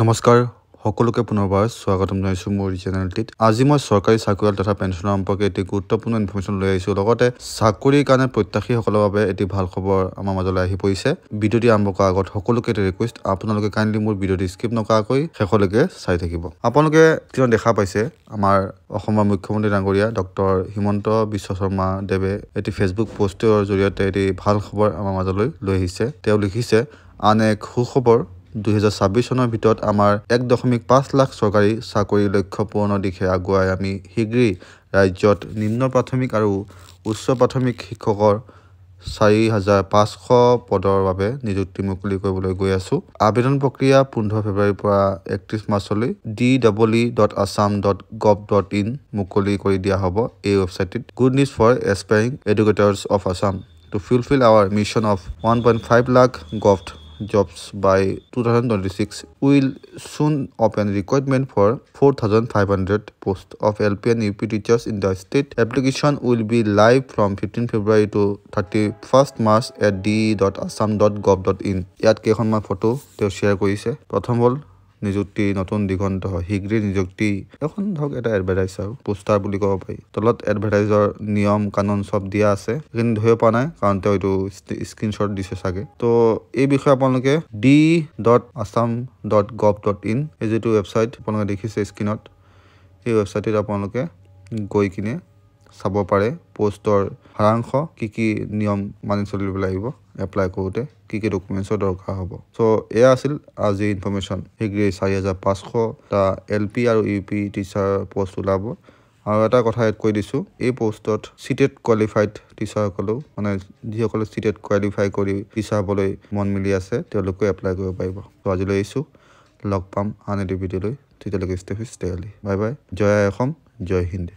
নমস্কাৰ সকলোকে পুনৰবাৰ স্বাগতম জনাইছো মোৰ চেনেলটিত। আজি মই চৰকাৰী চাকৰি তথা পেঞ্চনৰ সম্পৰ্কে এটি গুৰুত্বপূৰ্ণ ইনফৰমেশ্যন লৈ আহিছো। লগতে চাকৰিৰ কাৰণে প্ৰত্যাশীসকলৰ বাবে এটি ভাল খবৰ আমাৰ মাজলৈ আহি পৰিছে। ভিডিঅ'টি আৰম্ভ কৰাৰ আগত সকলোকে এটা ৰিকুৱেষ্ট, আপোনালোকে কাইণ্ডলি মোৰ ভিডিঅ'টি স্কিপ নকৰাকৈ শেষলৈকে চাই থাকিব। আপোনালোকে কিমান দেখা পাইছে আমাৰ অসমৰ মুখ্যমন্ত্ৰী ডাঙৰীয়া ডক্টৰ হিমন্ত বিশ্ব শৰ্মা দেৱে এটি ফেচবুক পোষ্টৰ জৰিয়তে এটি ভাল খবৰ আমাৰ মাজলৈ লৈ আহিছে। তেওঁ লিখিছে, আন এক সুখবৰ 2026 চনৰ ভিতৰত আমাৰ 1.5 লাখ চৰকাৰী চাকৰি লক্ষ্য পূৰণৰ দিশে আগুৱাই আমি শীঘ্ৰেই ৰাজ্যত নিম্ন প্ৰাথমিক আৰু উচ্চ প্ৰাথমিক শিক্ষকৰ 4,500 পদৰ বাবে নিযুক্তি মুকলি কৰিবলৈ গৈ আছো। আবেদন প্ৰক্ৰিয়া 15 ফেব্ৰুৱাৰীৰ পৰা 31 মাৰ্চলৈ dee.assam.gov.in মুকলি কৰি দিয়া হ'ব। এই ৱেবছাইটত good news for aspiring educators of Assam to fulfil our mission of 1.5 lakh govt jobs by 2026 will soon open recruitment for 4,500 posts of LP and UP teachers in the state. Application will be live from 15 February to 31st March at de.assam.gov.in. ইয়াত কেইখনমান photo তেওঁ share কৰিছে। প্ৰথম হ'ল নিযুক্তি নতুন দিগন্ত শীঘ্ৰেই নিযুক্তি, এখন ধৰক এটা এডভাৰটাইজাৰ পোষ্টাৰ বুলি ক'ব পাৰি। তলত এডভাৰটাইজৰ নিয়ম কানুন চব দিয়া আছে, সেইখিনি ধৰিব পৰা নাই কাৰণ তেওঁ এইটো স্ক্ৰীনশ্বট দিছে চাগে। তো এই বিষয়ে আপোনালোকে de.assam.gov.in এই যিটো ৱেবছাইট আপোনালোকে দেখিছে স্ক্ৰীনত, এই ৱেবছাইটত আপোনালোকে গৈ কিনে চাব পাৰে পোষ্টৰ সাৰাংশ, কি নিয়ম মানি চলিব লাগিব এপ্লাই কৰোঁতে, কি ডকুমেণ্টছৰ দৰকাৰ হ'ব। চ' এয়া আছিল আজি ইনফৰমেশ্যন। শীঘ্ৰেই 4,500টা LP আৰু UP টিচাৰ পোষ্ট ওলাব। আৰু এটা কথা এড কৰি দিছোঁ, এই পোষ্টত চিটেট কোৱালিফাইড টিচাৰসকলেও, মানে যিসকলে চিটেট কোৱালিফাই কৰি টিচাৰ হ'বলৈ মন মিলি আছে, তেওঁলোকেও এপ্লাই কৰিব পাৰিব। ত' আজিলৈ আহিছোঁ, লগ পাম আন এটি ভিডিঅ'লৈ। তেতিয়ালৈকে ষ্টে হেল্ডি। Bye bye. জয় অসম, জয় হিন্দ।